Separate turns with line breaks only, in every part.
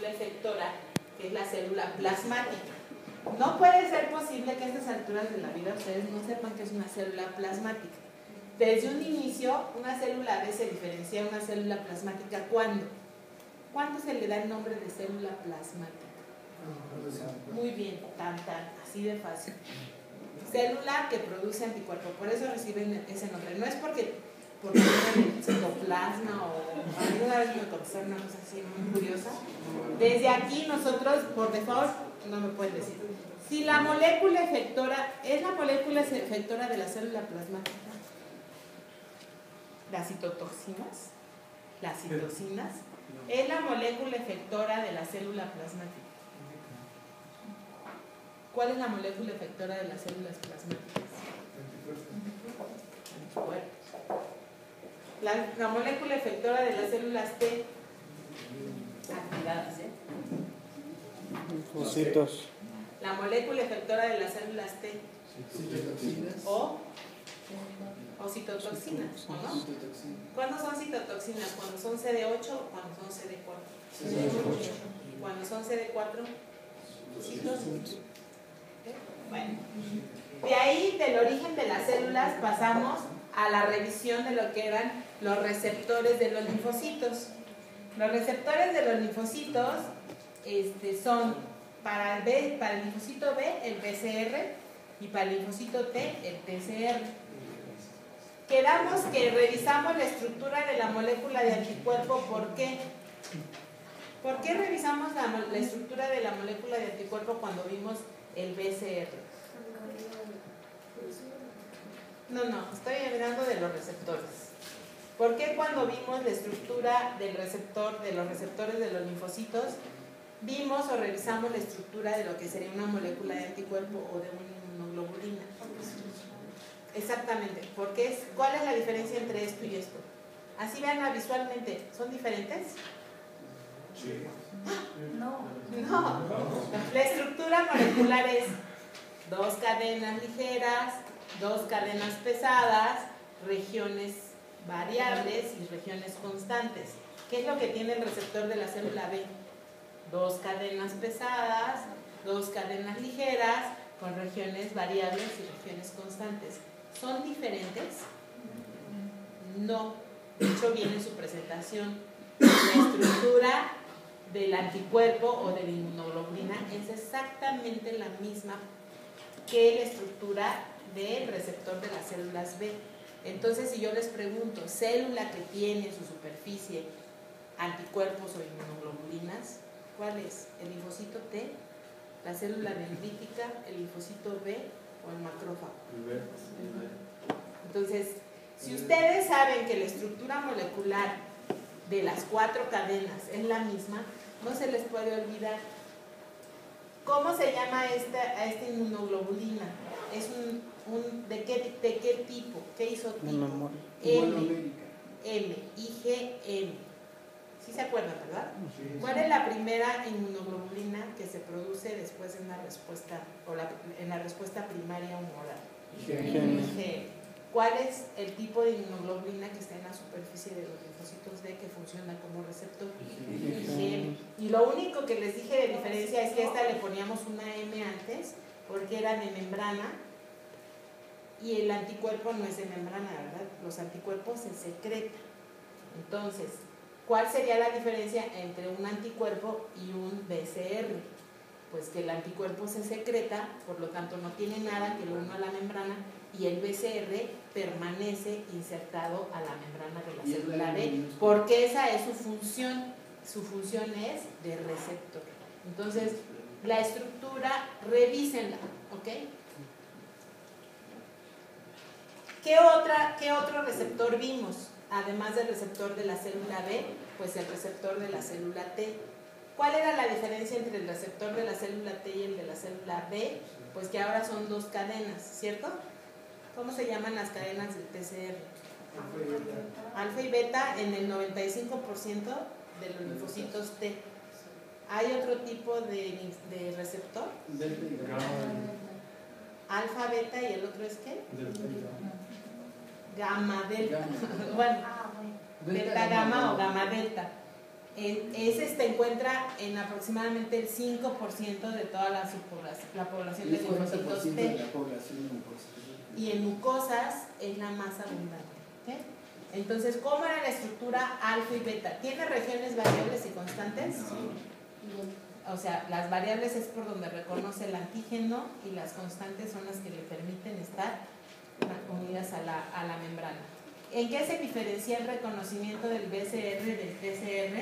molécula efectora, que es la célula plasmática. No puede ser posible que a estas alturas de la vida ustedes no sepan que es una célula plasmática. Desde un inicio, una célula B se diferencia de una célula plasmática. ¿Cuándo? ¿Cuándo se le da el nombre de célula plasmática? Muy bien, así de fácil. Célula que produce anticuerpo, por eso reciben ese nombre. No es porque tienen el citoplasma o alguna vez me contestaron una cosa así muy curiosa. Desde aquí nosotros, por default, no me pueden decir. Si la molécula efectora es la molécula efectora de la célula plasmática, las citotoxinas, las citocinas, es la molécula efectora de la célula plasmática. ¿Cuál es la molécula efectora de las células plasmáticas? Anticuerpos. La molécula efectora de las células T activadas,
linfocitos.
La molécula efectora de las células T o citotoxinas, ¿o no? ¿Cuándo son citotoxinas? ¿Cuando son CD8 o cuando son CD4? CD8. ¿Cuando son CD4? Citocinas. Bueno, de ahí, del origen de las células, pasamos a la revisión de lo que eran los receptores de los linfocitos. Los receptores de los linfocitos son para el linfocito B el PCR y para el linfocito T el TCR. Quedamos que revisamos la estructura de la molécula de anticuerpo. ¿Por qué? ¿Por qué revisamos la estructura de la molécula de anticuerpo cuando vimos el BCR? No, estoy hablando de los receptores. ¿Por qué cuando vimos la estructura del receptor, de los receptores de los linfocitos, vimos o revisamos la estructura de lo que sería una molécula de anticuerpo o de una inmunoglobulina? Exactamente. ¿Cuál es la diferencia entre esto y esto? Así veanla visualmente. ¿Son diferentes?
Sí.
No. La estructura molecular es 2 cadenas ligeras, 2 cadenas pesadas, regiones variables y regiones constantes. ¿Qué es lo que tiene el receptor de la célula B? 2 cadenas pesadas, 2 cadenas ligeras, con regiones variables y regiones constantes. ¿Son diferentes? No. De hecho, viene en su presentación. La estructura del anticuerpo o de la inmunoglobulina es exactamente la misma que la estructura del receptor de las células B. Entonces, si yo les pregunto, célula que tiene en su superficie anticuerpos o inmunoglobulinas, ¿cuál es? ¿El linfocito T, la célula dendrítica, el linfocito B o el macrófago? Entonces, si ustedes saben que la estructura molecular de las 4 cadenas es la misma, no se les puede olvidar. ¿Cómo se llama a esta inmunoglobulina? ¿Es ¿de qué tipo? ¿Qué isotipo? IgM. ¿Sí se acuerdan, verdad?
Sí.
¿Cuál es la primera inmunoglobulina que se produce después de una respuesta, en la respuesta primaria humoral? IgM. ¿Cuál es el tipo de inmunoglobulina que está en la superficie de los linfocitos D que funciona como receptor? IgM. Y lo único que les dije de diferencia es que a esta le poníamos una M antes porque era de membrana y el anticuerpo no es de membrana, ¿verdad? Los anticuerpos se secretan. Entonces, ¿cuál sería la diferencia entre un anticuerpo y un BCR? Pues que el anticuerpo se secreta, por lo tanto no tiene nada que lo una a la membrana, y el BCR permanece insertado a la membrana de la célula B, porque esa es su función. Su función es de receptor. Entonces, la estructura, revísenla, ¿ok? ¿Qué otro receptor vimos? Además del receptor de la célula B, pues el receptor de la célula T. ¿Cuál era la diferencia entre el receptor de la célula T y el de la célula B? Pues que ahora son 2 cadenas, ¿cierto? ¿Cómo se llaman las cadenas del TCR? Alfa y beta en el 95% de los linfocitos T. ¿Hay otro tipo de receptor? Alfa, beta y el otro es ¿qué? Gamma, delta. Bueno, delta, gamma o gamma, delta. ese se encuentra en aproximadamente el 5% de toda la población de linfocitos T.
De la población mucosa.
Y en mucosas es la más abundante. ¿Okay? Entonces, ¿cómo era la estructura alfa y beta? ¿Tiene regiones variables y constantes?
No.
O sea, las variables es por donde reconoce el antígeno y las constantes son las que le permiten estar unidas a la membrana. ¿En qué se diferencia el reconocimiento del BCR del TCR?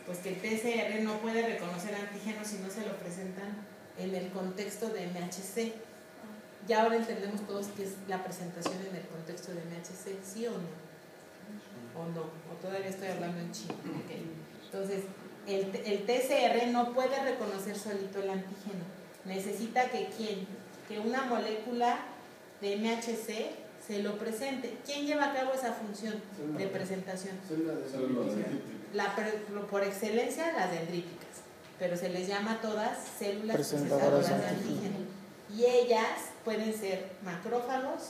Pues que el TCR no puede reconocer antígenos si no se lo presentan en el contexto de MHC. Ya ahora entendemos todos qué es la presentación en el contexto de MHC, ¿sí o no? ¿O no? ¿O todavía estoy hablando en chino? Okay. Entonces, el TCR no puede reconocer solito el antígeno. Necesita que una molécula de MHC se lo presente. ¿Quién lleva a cabo esa función de presentación? Por excelencia, las dendríticas, pero se les llama a todas células presentadoras de antígeno. Y ellas pueden ser macrófagos,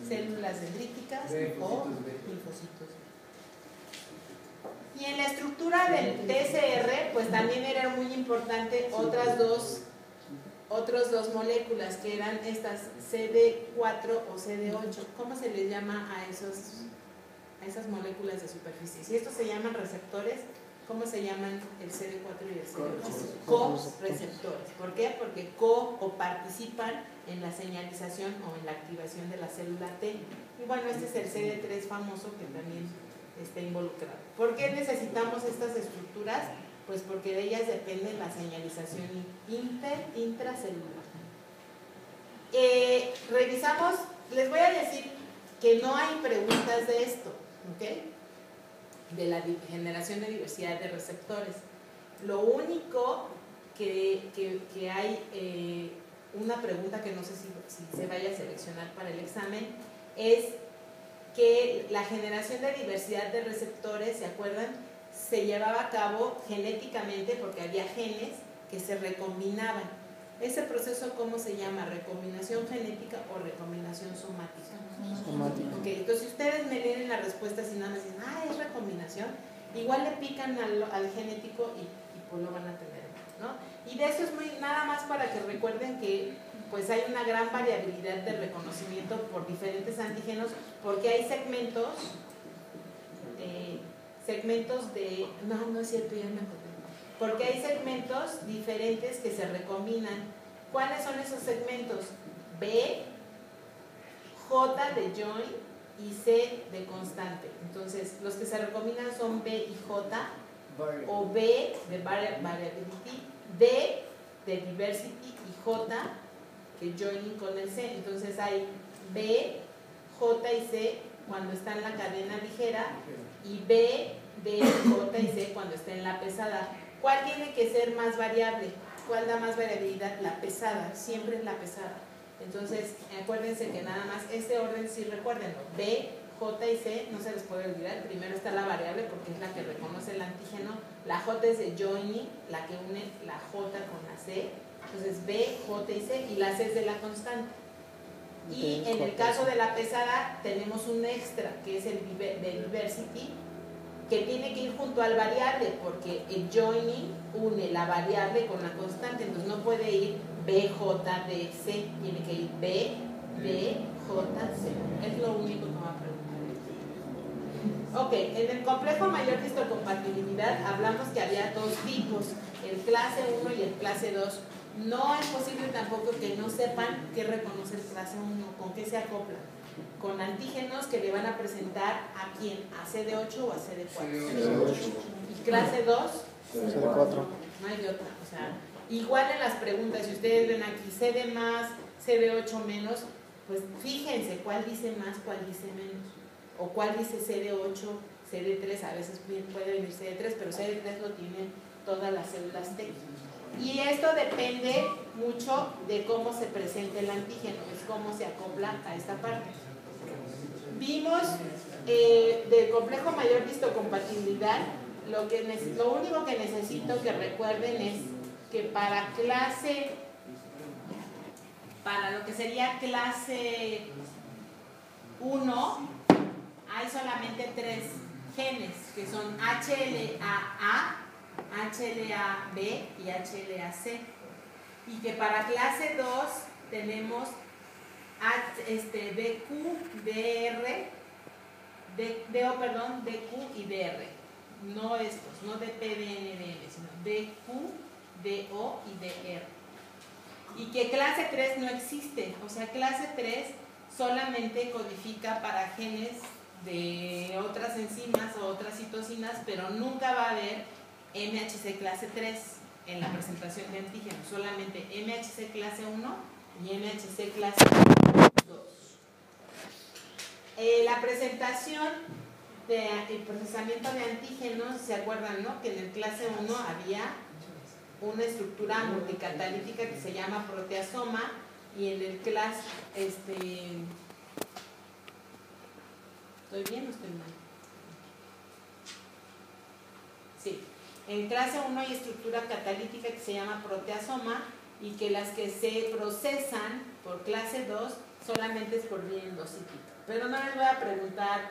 células dendríticas o linfocitos. Y en la estructura del TCR, pues también era muy importante otras dos moléculas que eran estas CD4 o CD8. ¿Cómo se les llama a esas moléculas de superficie? Si estos se llaman receptores, ¿cómo se llaman el CD4 y el CD8? Co-receptores. ¿Por qué? Porque o participan en la señalización o en la activación de la célula T. Y bueno, este es el CD3 famoso que también está involucrado. ¿Por qué necesitamos estas estructuras? Pues porque de ellas depende la señalización intracelular. Revisamos, les voy a decir que no hay preguntas de esto, ¿ok? De la generación de diversidad de receptores. Lo único que hay una pregunta que no sé si se vaya a seleccionar para el examen es que la generación de diversidad de receptores, ¿se acuerdan? Se llevaba a cabo genéticamente porque había genes que se recombinaban. ¿Ese proceso cómo se llama? ¿Recombinación genética o recombinación somática? Somática. Okay, entonces si ustedes me leen la respuesta y nada más dicen, es recombinación, igual le pican al genético y pues lo van a tener, ¿no? Y de eso es nada más para que recuerden que pues hay una gran variabilidad de reconocimiento por diferentes antígenos, porque hay segmentos de, no es cierto, ya me acordé, porque hay segmentos diferentes que se recombinan. ¿Cuáles son esos segmentos? B, J de join y C de constante. Entonces, los que se recombinan son B y J, o B de variability, D de diversity y J que joining con el C. Entonces hay B, J y C cuando está en la cadena ligera y B, D, J y C cuando está en la pesada. ¿Cuál tiene que ser más variable? ¿Cuál da más variabilidad? La pesada, siempre es la pesada. Entonces, acuérdense que nada más este orden, sí recuérdenlo, B, J y C, no se les puede olvidar. Primero está la variable porque es la que reconoce el antígeno. La J es de joining, la que une la J con la C. Entonces B, J y C, y la C es de la constante. Y en el caso de la pesada tenemos un extra que es el de diversity, que tiene que ir junto al variable porque el joining une la variable con la constante. Entonces no puede ir B, J, D, C, tiene que ir B, D, J, C. Es lo único que me va a preguntar. Ok, en el complejo mayor de histocompatibilidad hablamos que había dos tipos, el clase 1 y el clase 2. No es posible tampoco que no sepan qué reconoce el clase 1, con qué se acopla. Con antígenos que le van a presentar a quién, a CD8 o a CD4. ¿Y clase 2?
CD4.
No hay de otra. O sea, igual en las preguntas, si ustedes ven aquí CD más, CD8 menos, pues fíjense cuál dice más, cuál dice menos. O cuál dice CD8, CD3, a veces puede venir CD3, pero CD3 lo tienen todas las células T. Y esto depende mucho de cómo se presenta el antígeno, es cómo se acopla a esta parte. Vimos del complejo mayor de histocompatibilidad, lo único que necesito que recuerden es que para lo que sería clase 1, hay solamente 3 genes, que son HLA-A, HLA-B y HLA-C. Y que para clase 2 tenemos DQ, DR, DQ y DR. No estos, no DP, DN, sino DQ, DO y DR. Y que clase 3 no existe, o sea, clase 3 solamente codifica para genes de otras enzimas o otras citocinas, pero nunca va a haber MHC clase 3 en la presentación de antígenos, solamente MHC clase 1 y MHC clase 2. La presentación del procesamiento de antígenos, ¿se acuerdan, no? Que en el clase 1 había una estructura multicatalítica que se llama proteasoma, y en el clase, ¿estoy bien o estoy mal? Sí, en clase 1 hay estructura catalítica que se llama proteasoma, y que las que se procesan por clase 2 solamente es por vía endocítica. Pero no les voy a preguntar,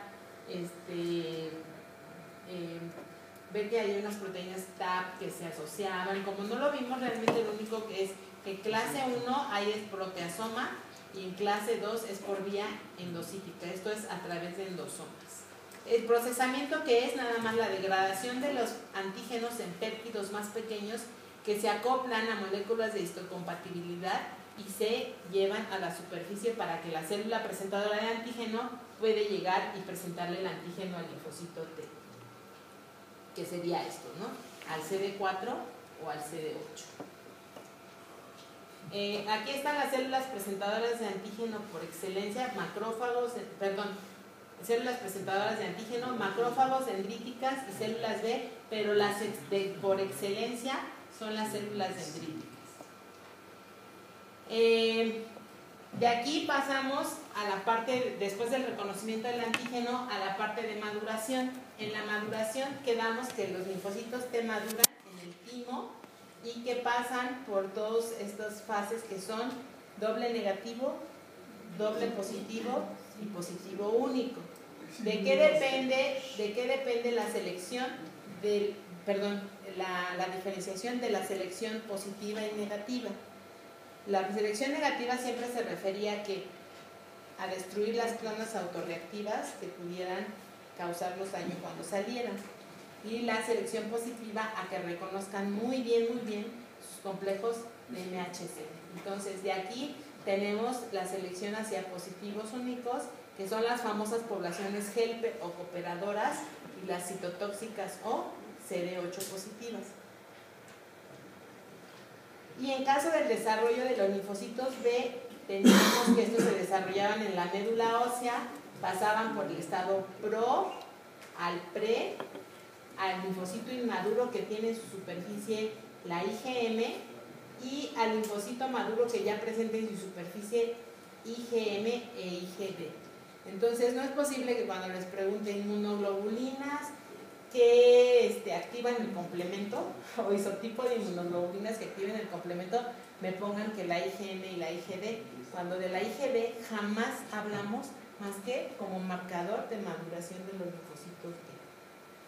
ver que hay unas proteínas TAP que se asociaban, como no lo vimos realmente, lo único que es que clase 1 ahí es proteasoma y en clase 2 es por vía endocítica, esto es a través de endosomas. El procesamiento, que es nada más la degradación de los antígenos en péptidos más pequeños que se acoplan a moléculas de histocompatibilidad y se llevan a la superficie para que la célula presentadora de antígeno puede llegar y presentarle el antígeno al linfocito T, que sería esto, ¿no? Al CD4 o al CD8. Aquí están las células presentadoras de antígeno por excelencia, células presentadoras de antígeno, macrófagos, dendríticas y células B, pero las por excelencia son las células dendríticas. De aquí pasamos a la parte, después del reconocimiento del antígeno, a la parte de maduración. En la maduración quedamos que los linfocitos T maduran en el timo y que pasan por todas estas fases que son doble negativo, doble positivo y positivo único. ¿De qué depende la selección la diferenciación de la selección positiva y negativa? La selección negativa siempre se refería a destruir las clonas autorreactivas que pudieran causarnos daño cuando salieran, y la selección positiva a que reconozcan muy bien sus complejos de MHC. Entonces de aquí tenemos la selección hacia positivos únicos, que son las famosas poblaciones helper o cooperadoras, y las citotóxicas o CD8 positivas. Y en caso del desarrollo de los linfocitos B, teníamos que estos se desarrollaban en la médula ósea, pasaban por el estado pro al pre, al linfocito inmaduro que tiene en su superficie la IgM, y al linfocito maduro que ya presenta en su superficie IgM e IgD. Entonces no es posible que cuando les pregunten inmunoglobulinas que activan el complemento o isotipo de inmunoglobulinas que activen el complemento, me pongan que la IgM y la IgD, cuando de la IgD jamás hablamos más que como marcador de maduración de los linfocitos T.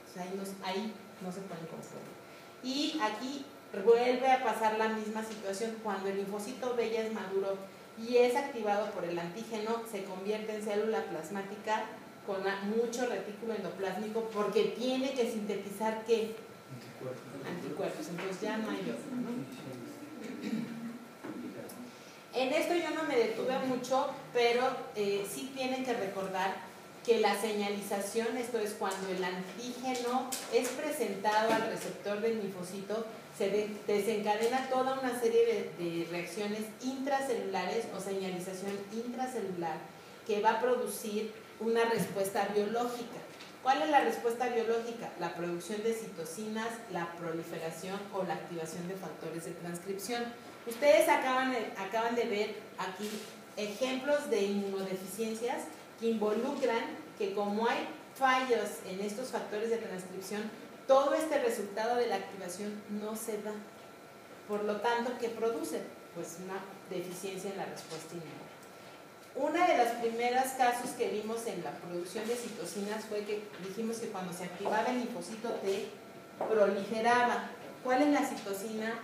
O sea, ahí no se pueden confundir. Y aquí vuelve a pasar la misma situación. Cuando el linfocito B ya es maduro y es activado por el antígeno, se convierte en célula plasmática con mucho retículo endoplásmico, porque tiene que sintetizar ¿qué? Anticuerpos. Entonces ya no hay otro, ¿no? En esto yo no me detuve mucho, pero sí tienen que recordar que la señalización, esto es cuando el antígeno es presentado al receptor del linfocito, se desencadena toda una serie de reacciones intracelulares o señalización intracelular que va a producir una respuesta biológica. ¿Cuál es la respuesta biológica? La producción de citocinas, la proliferación o la activación de factores de transcripción. Ustedes acaban de ver aquí ejemplos de inmunodeficiencias que involucran que, como hay fallos en estos factores de transcripción, todo este resultado de la activación no se da. Por lo tanto, ¿qué produce? Pues una deficiencia en la respuesta inmune. Una de los primeros casos que vimos en la producción de citocinas fue que dijimos que cuando se activaba el linfocito T, proliferaba. ¿Cuál es la citocina